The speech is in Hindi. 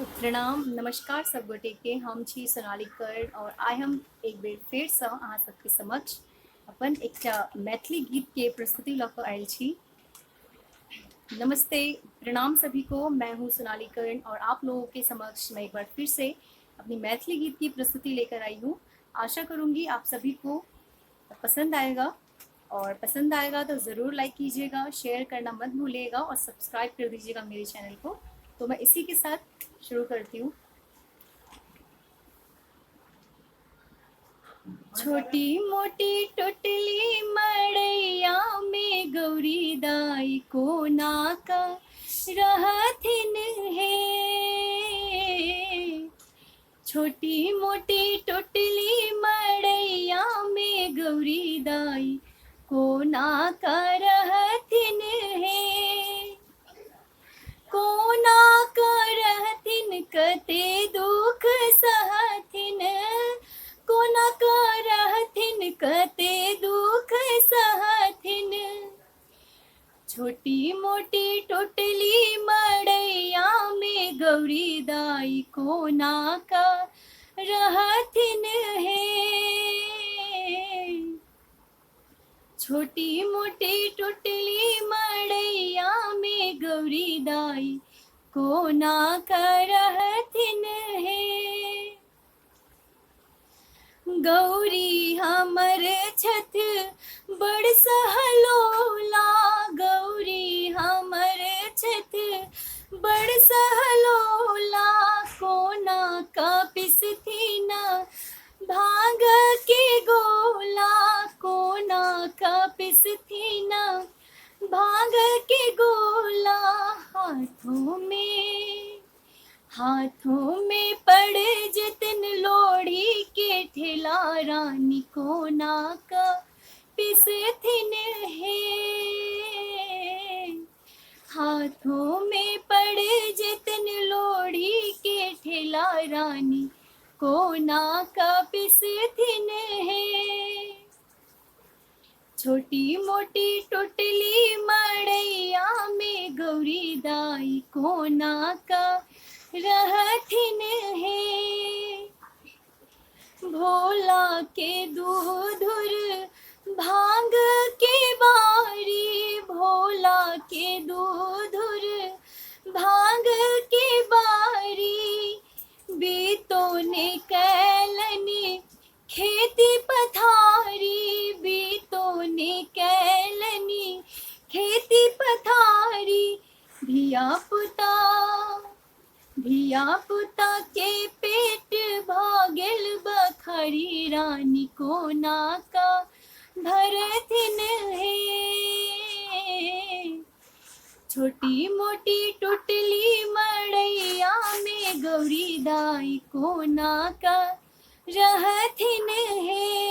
प्रणाम नमस्कार सब गोटे के हम छी सोनाली कर्ण और आइ हम एक बेर फेर से अहाँ सबके समक्ष अपन एकटा मैथिली गीत के प्रस्तुति लऽ कऽ आयल छी। नमस्ते, प्रणाम सभी को। मैं हूँ सोनाली कर्ण और आप लोगों के समक्ष मैं एक बार फिर से अपनी मैथिली गीत की प्रस्तुति लेकर आई हूँ। आशा करूँगी आप सभी को पसंद आएगा और पसंद आएगा तो ज़रूर लाइक कीजिएगा, शेयर करना मत भूलिएगा और सब्सक्राइब कर दीजिएगा मेरे चैनल को। तो मैं इसी के साथ शुरू करती हूँ। छोटी मोटी टुटली मड़ैया में गौरी दाई को नाका रहथिन है। छोटी मोटी टुटली मड़ैया में गौरी दाई को नाका रहथिन है। कोना करहथिन कते दुख सहथिन, कोना करहथिन कते दुख सहथिन। छोटी मोटी टुटली मड़ैया में गौरी दाई कोना का रहथिन है। छोटी मोटी टुटली मड़ैया में गौरी दाई कोना करहथिन है। गौरी हमर छथ बड़ सहलोला, गौरी हमर छथ बड़ सहलोला। कोना का पिसथिन भांग के गोला, कोना का पिसथिन भांग के गोला। हाथों में पड़ जतन लोढ़ी के ठेला, रानी कोना का पिसथिन है। हाथों में पड़ जतन लोढ़ी के ठेला, रानी कोना का पिसथिन है। छोटी मोटी टुटली मड़ैया में गौरी दाई कोना का रहथिन है। भोला के दूधुर भांग के बारी, भोला के दूधुर भांग के बारी। बीतों ने कैलनी खेती पथारी, बीतों ने कैलनी खेती पथारी। धिया पुता के पेट भागल बखरी, रानी कोना का भरथिन है। छोटी मोटी टुटली मड़ैया में गौरी दाई कोना का रहथिन है।